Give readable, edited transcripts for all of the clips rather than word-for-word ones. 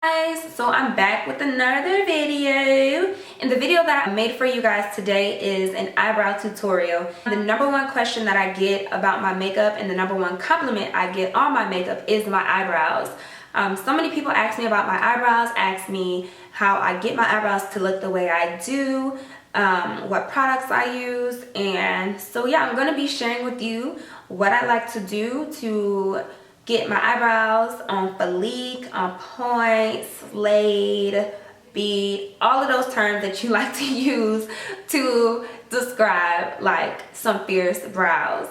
Guys, so I'm back with another video, and the video that I made for you guys today is an eyebrow tutorial. The number one question that I get about my makeup and the number one compliment I get on my makeup is my eyebrows. So many people ask me about my eyebrows, ask me how I get my eyebrows to look the way I do, what products I use, and so yeah, I'm going to be sharing with you what I like to do to get my eyebrows on fleek, on point, slayed, beat, all of those terms that you like to use to describe like some fierce brows.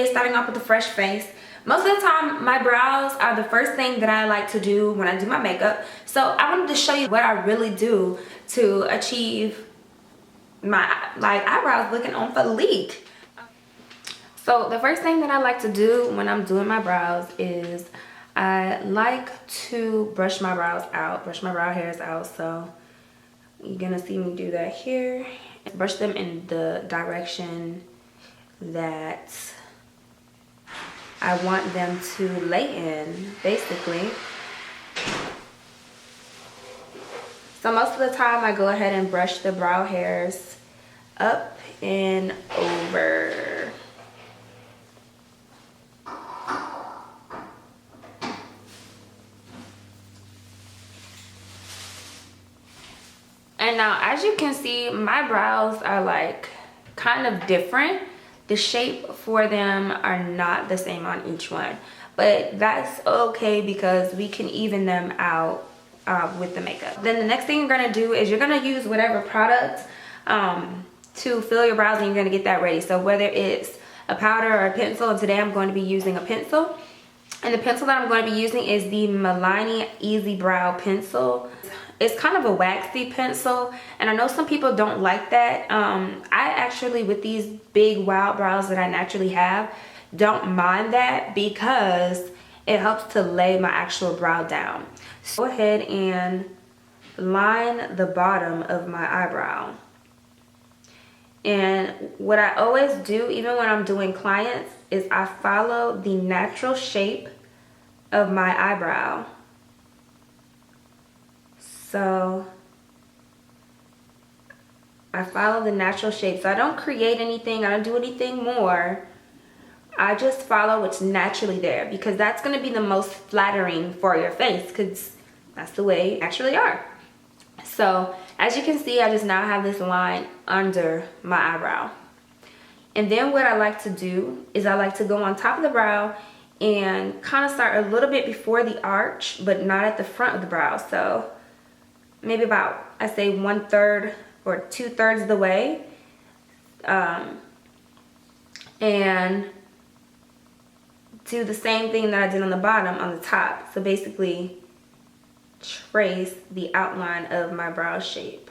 Starting off with a fresh face. Most of the time my brows are the first thing that I like to do when I do my makeup. So I wanted to show you what I really do to achieve my eyebrows looking on fleek. So the first thing that I like to do when I'm doing my brows is I like to brush my brows out, brush my brow hairs out. So you're gonna see me do that here. Brush them in the direction that I want them to lay in, basically. So most of the time I go ahead and brush the brow hairs up and over. And now as you can see, my brows are like kind of different. The shape for them are not the same on each one, but that's okay because we can even them out with the makeup. Then the next thing you're gonna do is you're gonna use whatever product to fill your brows, and you're gonna get that ready. So whether it's a powder or a pencil, and today I'm going to be using a pencil. And the pencil that I'm going to be using is the Milani Easybrow pencil. It's kind of a waxy pencil, and I know some people don't like that. I actually, with these big wild brows that I naturally have, don't mind that because it helps to lay my actual brow down. So go ahead and line the bottom of my eyebrow. And what I always do, even when I'm doing clients, is I follow the natural shape of my eyebrow. So I follow the natural shape. So I don't create anything, I don't do anything more. I just follow what's naturally there, because that's going to be the most flattering for your face, because that's the way you naturally are. So as you can see, I just now have this line under my eyebrow. And then what I like to do is I like to go on top of the brow and kind of start a little bit before the arch, but not at the front of the brow. So maybe about, I say 1/3 or 2/3 of the way. And do the same thing that I did on the bottom on the top. So basically trace the outline of my brow shape.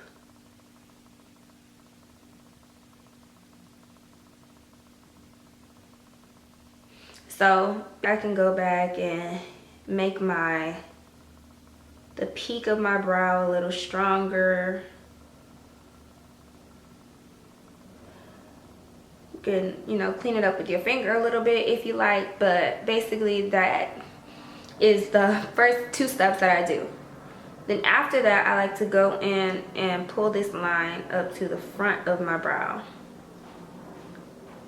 So I can go back and make the peak of my brow a little stronger. You can, you know, clean it up with your finger a little bit if you like, but basically that is the first two steps that I do. Then after that, I like to go in and pull this line up to the front of my brow.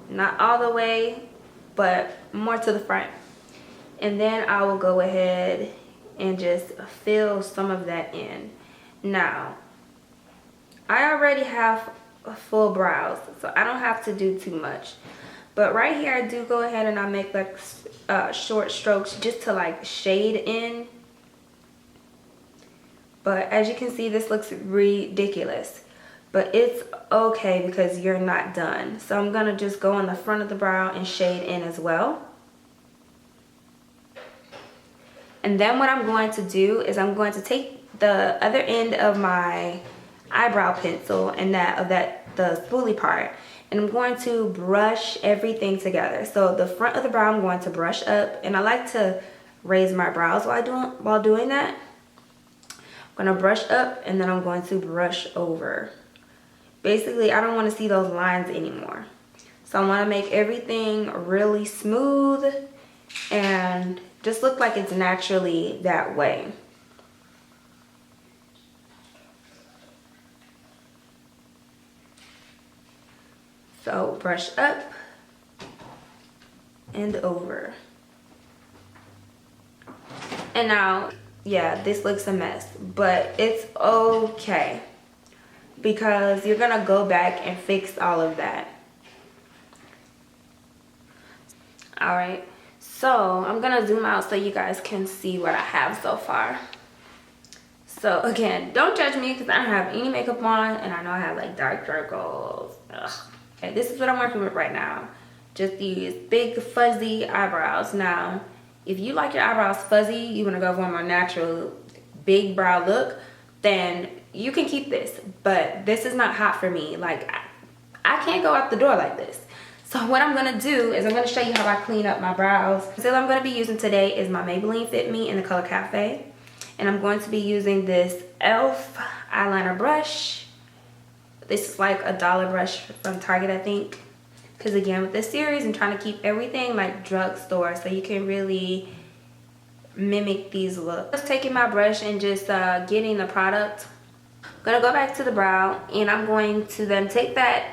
Not all the way, but more to the front. And then I will go ahead and just fill some of that in. Now, I already have full brows, so I don't have to do too much. But right here, I do go ahead and I make like short strokes just to like shade in. But as you can see, this looks ridiculous. But it's okay because you're not done. So I'm gonna just go on the front of the brow and shade in as well. And then what I'm going to do is I'm going to take the other end of my eyebrow pencil and the spoolie part, and I'm going to brush everything together. So the front of the brow I'm going to brush up, and I like to raise my brows while doing that. I'm going to brush up, and then I'm going to brush over. Basically, I don't want to see those lines anymore. So I want to make everything really smooth and just look like it's naturally that way. So brush up and over. And now, yeah, this looks a mess, but it's okay because you're gonna go back and fix all of that. All right, so I'm gonna zoom out so you guys can see what I have so far. So again, don't judge me because I don't have any makeup on, and I know I have like dark circles. Ugh. Okay, this is what I'm working with right now. Just these big fuzzy eyebrows. Now, if you like your eyebrows fuzzy, you want to go for a more natural big brow look, then you can keep this. But this is not hot for me. Like, I can't go out the door like this. So what I'm going to do is I'm going to show you how I clean up my brows. The concealer I'm going to be using today is my Maybelline Fit Me in the color Cafe. And I'm going to be using this e.l.f. eyeliner brush. This is like a $1 brush from Target, I think. Because again, with this series, I'm trying to keep everything like drugstore so you can really mimic these looks. Just taking my brush and just getting the product. I'm going to go back to the brow, and I'm going to then take that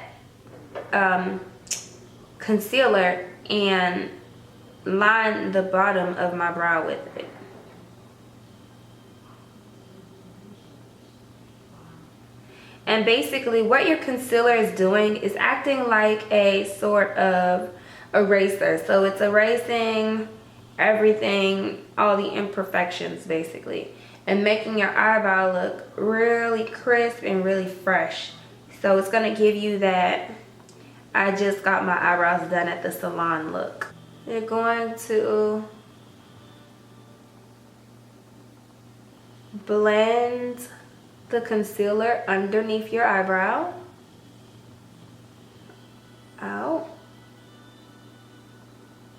concealer and line the bottom of my brow with it. And basically what your concealer is doing is acting like a sort of eraser. So it's erasing everything, all the imperfections basically, and making your eyebrow look really crisp and really fresh. So it's gonna give you that I just got my eyebrows done at the salon look. You're going to blend the concealer underneath your eyebrow out.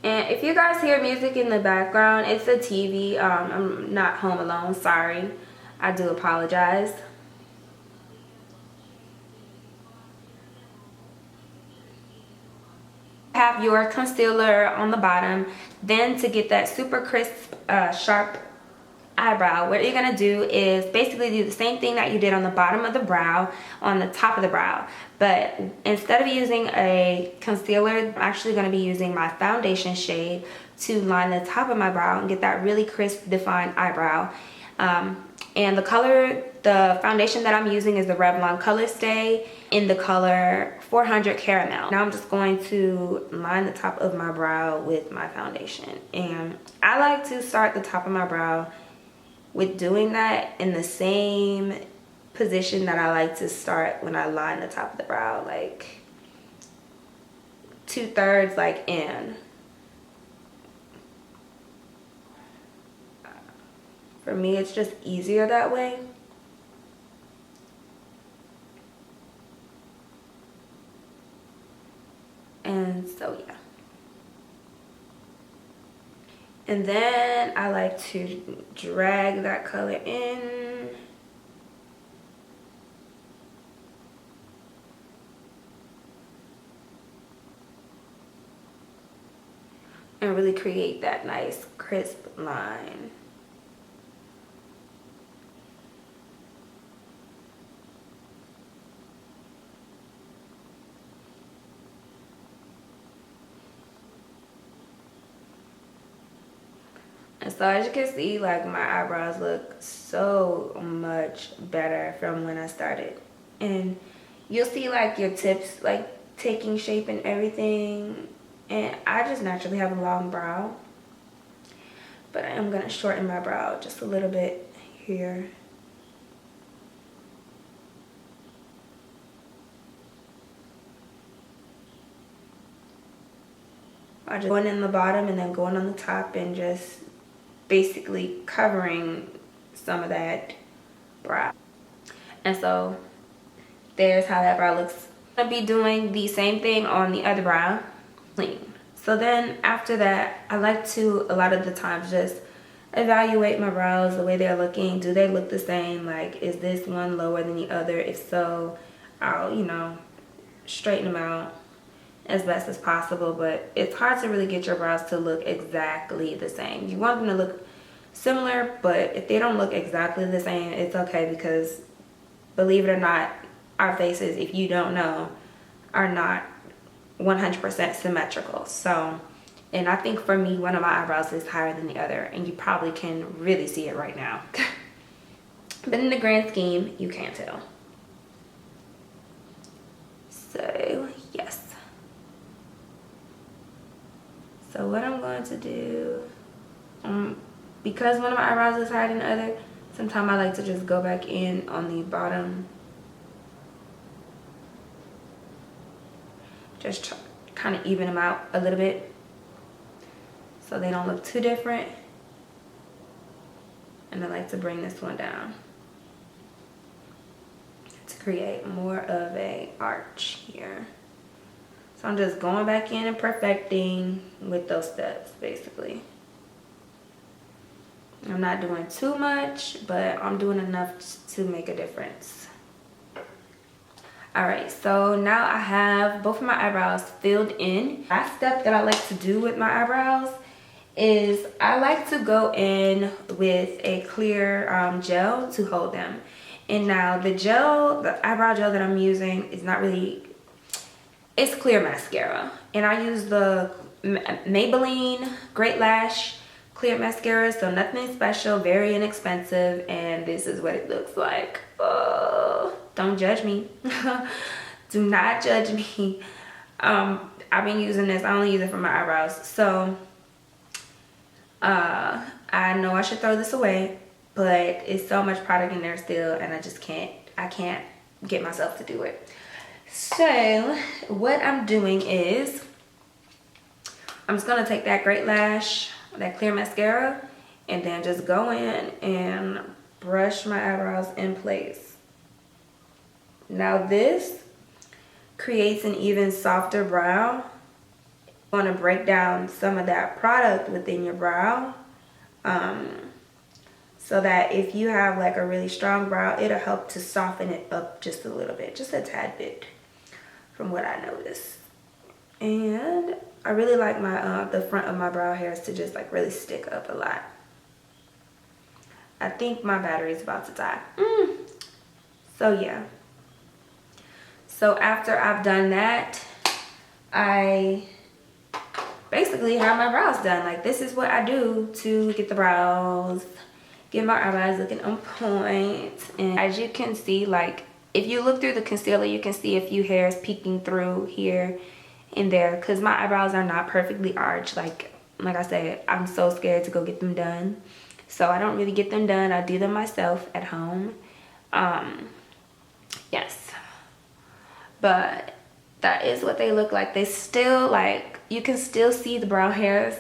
And if you guys hear music in the background, it's a TV. I'm not home alone, sorry. I do apologize. Have your concealer on the bottom. Then to get that super crisp, sharp eyebrow, what you're gonna do is basically do the same thing that you did on the bottom of the brow on the top of the brow, but instead of using a concealer, I'm actually going to be using my foundation shade to line the top of my brow and get that really crisp defined eyebrow. And the color, the foundation that I'm using is the Revlon Color Stay in the color 400 Caramel. Now I'm just going to line the top of my brow with my foundation, and I like to start the top of my brow with doing that in the same position that I like to start when I line the top of the brow, like 2/3 like in. For me, it's just easier that way. And so yeah. And then I like to drag that color in. And really create that nice crisp line. And so as you can see, like, my eyebrows look so much better from when I started. And you'll see like your tips like taking shape and everything. And I just naturally have a long brow, but I am gonna shorten my brow just a little bit here. I just going in the bottom and then going on the top and just basically covering some of that brow. And so there's how that brow looks. I'm gonna be doing the same thing on the other brow. Clean. So then after that, I like to a lot of the times just evaluate my brows, the way they're looking. Do they look the same? Like, is this one lower than the other? If so, I'll, you know, straighten them out. as best as possible, but it's hard to really get your brows to look exactly the same. You want them to look similar, but if they don't look exactly the same, it's okay, because believe it or not, our faces, if you don't know, are not 100% symmetrical. So, and I think for me, one of my eyebrows is higher than the other, and you probably can really see it right now. But in the grand scheme, you can't tell. So, yes. So what I'm going to do, because one of my eyebrows is higher than the other, sometimes I like to just go back in on the bottom. Just kind of even them out a little bit so they don't look too different. And I like to bring this one down to create more of a arch here. So I'm just going back in and perfecting with those steps, basically. I'm not doing too much, but I'm doing enough to make a difference. Alright, so now I have both of my eyebrows filled in. Last step that I like to do with my eyebrows is I like to go in with a clear gel to hold them. And now the eyebrow gel that I'm using is not really, it's clear mascara. And I use the Maybelline Great Lash clear mascara, so nothing special, very inexpensive, and this is what it looks like. Don't judge me. Do not judge me. I've been using this, I only use it for my eyebrows, so I know I should throw this away, but it's so much product in there still, and I can't get myself to do it. So what I'm doing is I'm just gonna take that Great Lash, that clear mascara, and then just go in and brush my eyebrows in place. Now this creates an even softer brow. You want to break down some of that product within your brow, so that if you have like a really strong brow, it'll help to soften it up just a little bit, just a tad bit, from what I noticed. And I really like my the front of my brow hairs to just like really stick up a lot. I think my battery is about to die. So yeah. So after I've done that, I basically have my brows done. Like, this is what I do to get the brows, get my eyebrows looking on point. And as you can see, like, if you look through the concealer, you can see a few hairs peeking through here and there, because my eyebrows are not perfectly arched. Like I said, I'm so scared to go get them done, so I don't really get them done. I do them myself at home. Yes, but that is what they look like. They still, like, you can still see the brow hairs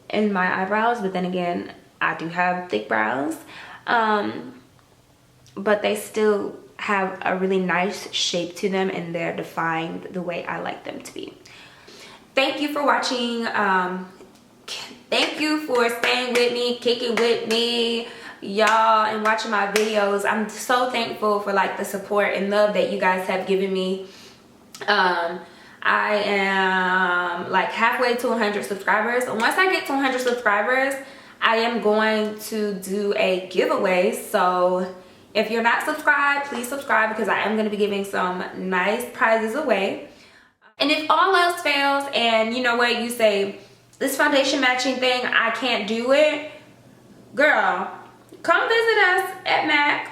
in my eyebrows, but then again, I do have thick brows, but they still have a really nice shape to them, and they're defined the way I like them to be. Thank you for watching. Thank you for staying with me, kicking with me, y'all, and watching my videos. I'm so thankful for like the support and love that you guys have given me. I am like halfway to 100 subscribers. Once I get to 100 subscribers, I am going to do a giveaway. So if you're not subscribed, please subscribe, because I am going to be giving some nice prizes away. And if all else fails and you know what, you say, this foundation matching thing, I can't do it, girl, come visit us at MAC.